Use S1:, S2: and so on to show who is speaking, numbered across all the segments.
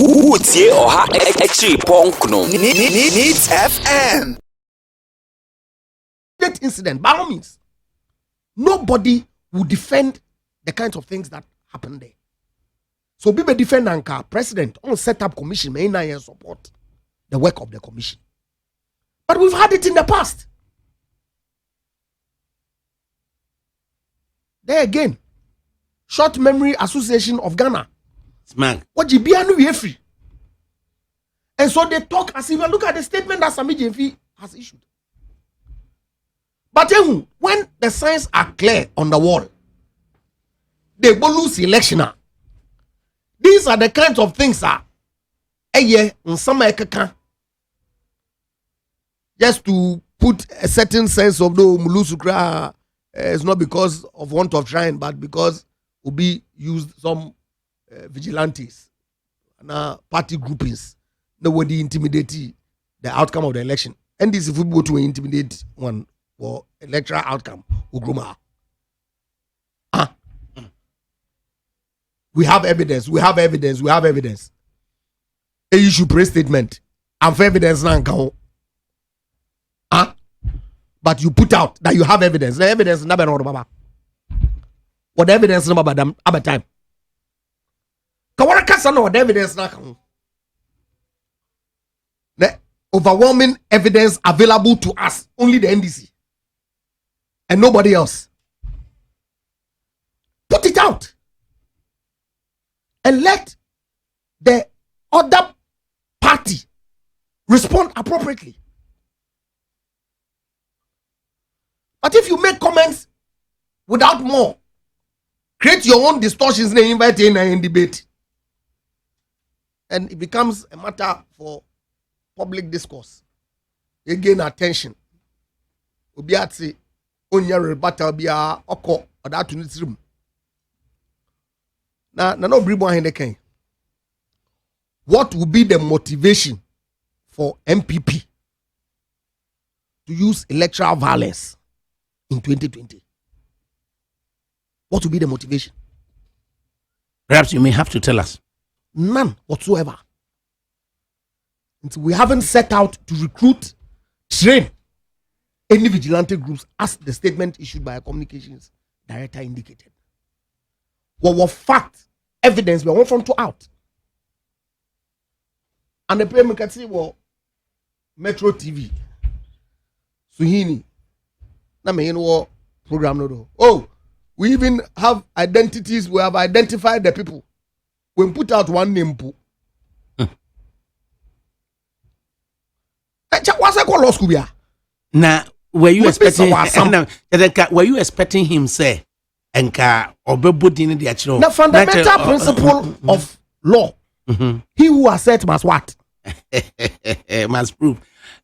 S1: Utie oha echi ponkno. Needs FM.
S2: That incident, by all means, nobody will defend the kinds of things that happen there. So people defend Anka president on set up commission may not support the work of the commission. But we've had it in the past. There again, Short Memory Association of Ghana.
S3: Smack.
S2: What you free. And so they talk as if you look at the statement that Sami JV has issued. But then when the signs are clear on the wall, they will lose election. These are the kinds of things that just to put a certain sense of the Mulusukra, it's not because of want of trying, but because Obi used some vigilantes and party groupings. Nobody intimidate the outcome of the election. And this if we go to intimidate one for electoral outcome, Ugruma. We have evidence. A issue press statement. And for evidence now. But you put out that you have evidence. The evidence never know baba. What evidence number about them at time? Kawara kasa no what evidence na kan. The overwhelming evidence available to us, only the NDC. And nobody else. Put it out. And let the other party respond appropriately. But if you make comments without more, create your own distortions and invite in debate, and it becomes a matter for public discourse. You gain attention. Obiati onya rebata bia oko oda to nitirim. Na no bribo ahen. What will be the motivation for MPP to use electoral violence in 2020? What will be the motivation?
S3: Perhaps you may have to tell us.
S2: None whatsoever. We haven't set out to recruit, train any vigilante groups as the statement issued by a communications director indicated. What were fact, evidence, we want from to out. And the payment can see, well, Metro TV, Suhini, na me know program no. Oh, we even have identities. We have identified the people. We put out one name. What's I call law school?
S3: Now, were you expecting him say enka obebodi ni dia chiro?
S2: The fundamental principle of law. He who asserts must what?
S3: Must prove.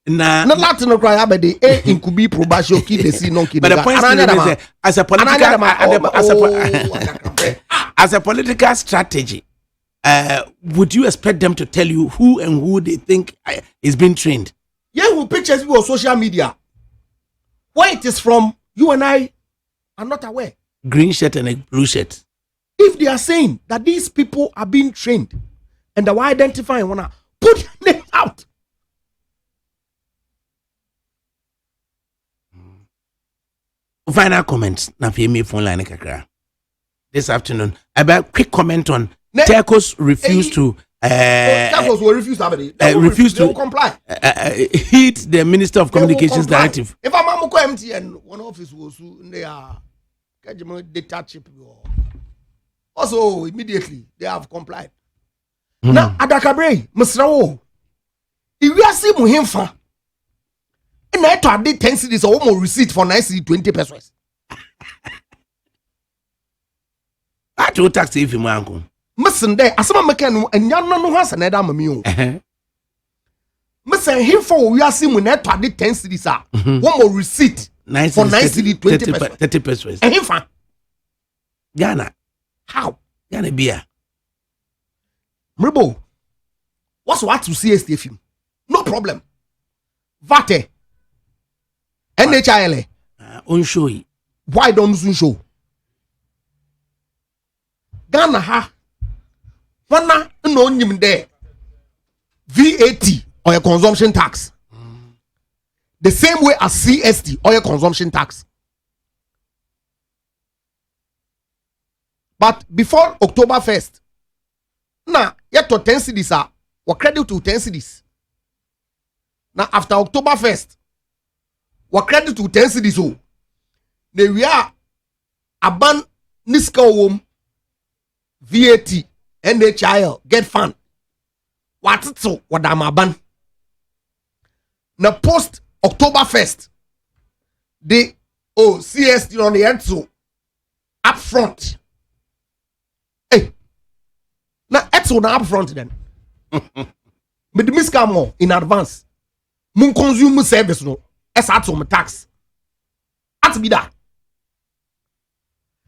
S3: Nah,
S2: not Latin or cry abedi in could be probation key the scene non key.
S3: But the point is, as a political strategy, would you expect them to tell you who and who they think is being trained?
S2: Yeah, who pictures people on social media. Where it is from, you and I are not aware.
S3: Green shirt and a blue shirt.
S2: If they are saying that these people are being trained and they were identifying one, put their names out.
S3: Final comments na me phone line kakra this afternoon about quick comment on Tekos refused to
S2: Tekos will refuse to comply.
S3: Heed the Minister of Communications directive.
S2: If I'm MTN, one office was they are data chip also immediately they have complied. Now Adakabre Musrawo if we are seeing Muhimfa and I thought they 10 cities or more receipt for 9 city 20 pesos.
S3: I told taxi if you mango.
S2: Listen there, as some mechanic and yan no has another mammy. Listen, him for we are seeing when I thought they 10 cities are one more receipt for 9 city 20 pesos.
S3: 30 pesos.
S2: And him for
S3: Ghana.
S2: How?
S3: Ghana beer.
S2: Mribo, what's what to see a film? No problem. Vate. NHIL.
S3: Unshow.
S2: Why don't you show? Ghana ha. Wana no nyim there. VAT or a consumption tax. The same way as CST or a consumption tax. But before October 1st, now yet to 10 cedis are or credit to 10 cedis. Now after October 1st, what credit to 10 cedis oh. They we are aban niska home VAT NHIL get fund. What so what am aban? Now post October 1st, the CST on the end so up front. Hey, now it's on up front then. But the miska more in advance. Mun consume service no. As at some tax. At be that.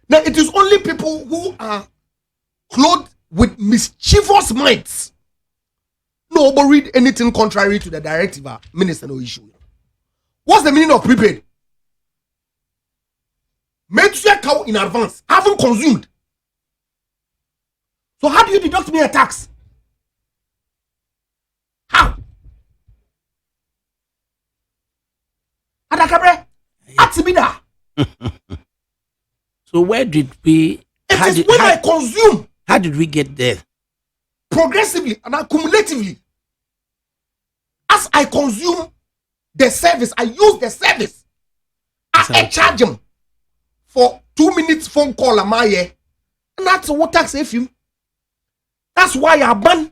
S2: Now it is only people who are clothed with mischievous minds. No, but read anything contrary to the directive. Minister, no issue. What's the meaning of prepaid? Make sure cow in advance. Haven't consumed. So how do you deduct me a tax? How? Adakabre, atibida.
S3: So where did we?
S2: I consume.
S3: How did we get there?
S2: Progressively and accumulatively. As I consume the service, I use the service. I charge them for 2 minutes phone call am I. And that's what tax if you. That's why I ban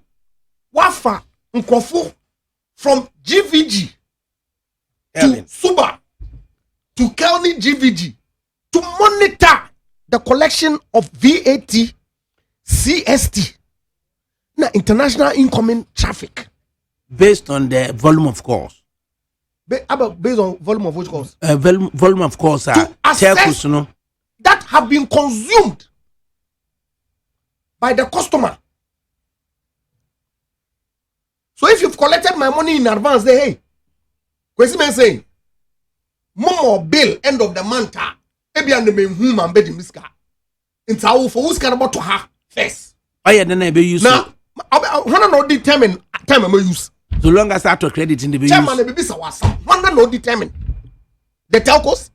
S2: Wafa Nkofu from GVG to Suba to County GVG to monitor the collection of VAT, CST, now international incoming traffic.
S3: Based on the volume of calls.
S2: Based on volume of which calls?
S3: Volume of calls
S2: to assess that have been consumed by the customer. So if you've collected my money in advance, say, hey, question man saying, Momo bill end of the month, maybe and the main whom I'm betting this car. It's how for who's can about to have first.
S3: Oh yeah, then I be use.
S2: Now, I not determine time I use.
S3: So long as I have to credit in the use.
S2: Chairman, be not determine the telcos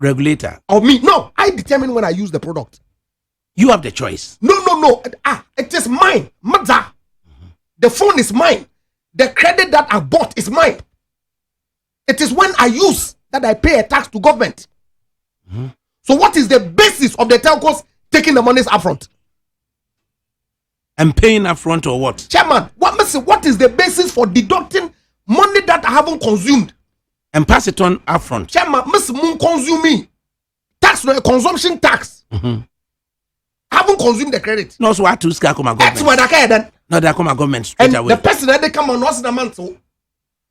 S3: regulator
S2: or me. No, I determine when I use the product.
S3: You have the choice.
S2: No. It is mine. Mother. The phone is mine. The credit that I bought is mine. It is when I use that I pay a tax to government. Mm-hmm. So what is the basis of the telcos taking the monies upfront?
S3: And paying upfront or what?
S2: Chairman, what is the basis for deducting money that I haven't consumed?
S3: And pass it on upfront.
S2: Chairman, Miss Moon consuming tax, no consumption tax.
S3: Mm-hmm.
S2: I haven't consumed the credit.
S3: No, so I to scare come government.
S2: That's why that then.
S3: No, that come government straight
S2: and
S3: away.
S2: The person that they come on us the man so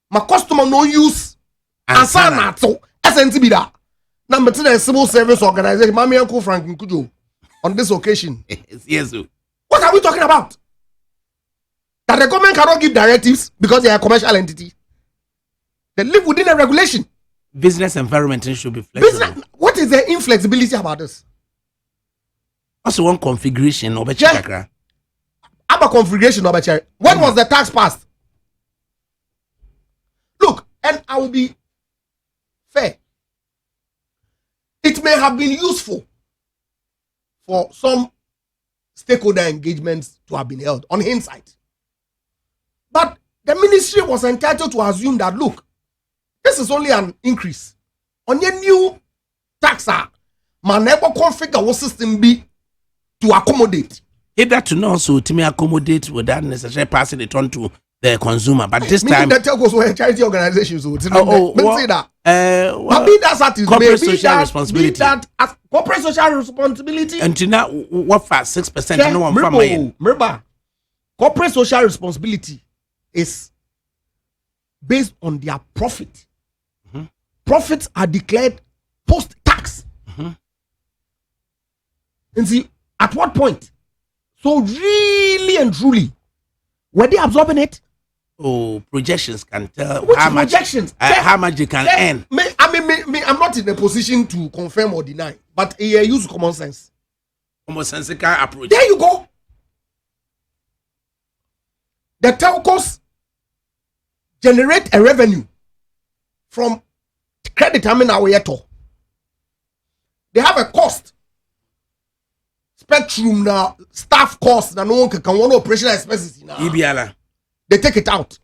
S2: my customer no use and sign that so SNT be that. Number 2 the civil service organization, Mami Uncle Frank Nkujo on this occasion.
S3: Yes.
S2: What are we talking about? That the government cannot give directives because they are a commercial entity. They live within a regulation.
S3: Business environment should be flexible.
S2: What is the inflexibility about this?
S3: Also one configuration of a chakra.
S2: About configuration of a chair. When was the tax passed? Look, and I will be fair. It may have been useful for some stakeholder engagements to have been held on hindsight. But the ministry was entitled to assume that, look, this is only an increase. On your new tax, my neighbor configure what system be to accommodate.
S3: Either to know so to me accommodate without necessarily passing it on to the consumer. But this time
S2: the telcos were charity organizations. Say that. But be that satisfied.
S3: Corporate social responsibility.
S2: Be that as corporate social responsibility.
S3: And to now what for 6% no one from my end.
S2: Remember, corporate social responsibility is based on their profit. Mm-hmm. Profits are declared post-tax. Mm-hmm. And see, at what point? So really and truly, were they absorbing it?
S3: Oh, projections can tell
S2: Which projections?
S3: How much they can earn.
S2: I'm not in a position to confirm or deny, but use common sense.
S3: Common sensical approach.
S2: There you go. The telcos generate a revenue from credit. I mean, they have a cost. Spectrum now, staff cost, and no one can one operational expenses now. They take it out.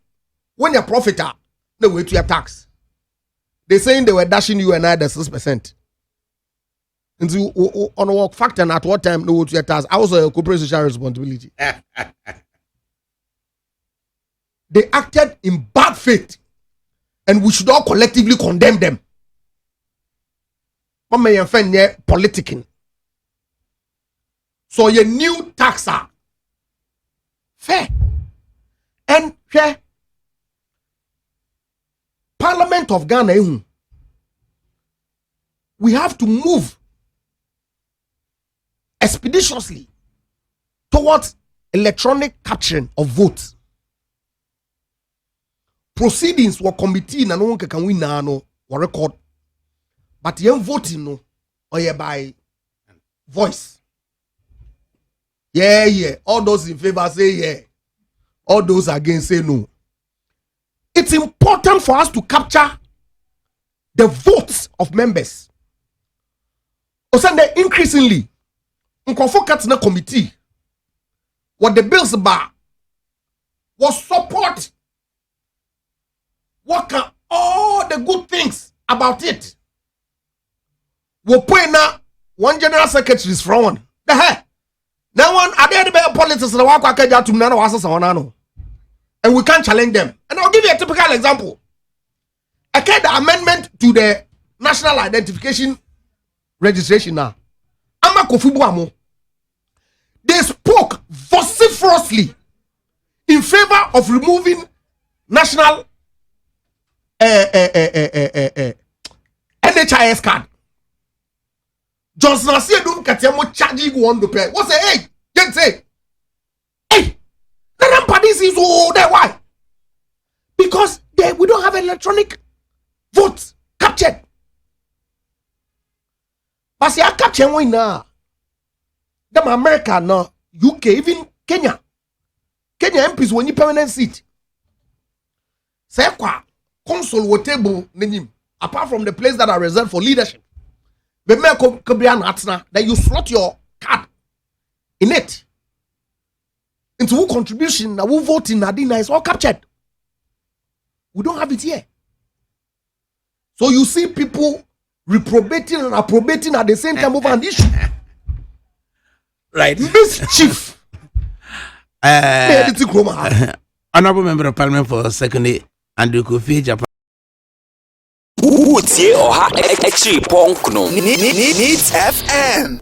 S2: When you're profiter, they wait to your tax. They saying they were dashing you and I the 6%. And so on a work factor, and at what time they wait to your tax. Also a corporate social responsibility. They acted in bad faith, and we should all collectively condemn them. What may you find here politicking? So your new taxa fair and fair. Parliament of Ghana, we have to move expeditiously towards electronic capturing of votes. Proceedings were committee na no one can win no or record, but young voting no or by voice. Yeah. All those in favor say yeah. All those against say no. It's important for us to capture the votes of members. Osande increasingly, Nkofo na committee, what the bills bar was support. What can all the good things about it? We put now one general secretary is from one. The hell. Now one are there the politics the walk to nano and we can't challenge them. And I'll give you a typical example. Okay, the amendment to the national identification registration now. They spoke vociferously in favor of removing national NHIS card. Johnson said, "Don't get your charging one to pay." What's say? Hey, just say, hey, the parties is there. Why? Because we don't have electronic votes captured. But see, I capture one now. Them America now, UK, even Kenya MPs when you permanent seat. Say quoi? Console or table name apart from the place that are reserved for leadership. That you slot your card in it. Into who contribution, who voting, Nadina is all captured. We don't have it here. So you see people reprobating and approbating at the same time over an issue.
S3: Right.
S2: Mischief.
S3: Honorable Member of Parliament for Secondary, Andrew Kofi Japan.
S1: Utie Oha Echi Ponkno Needs FM.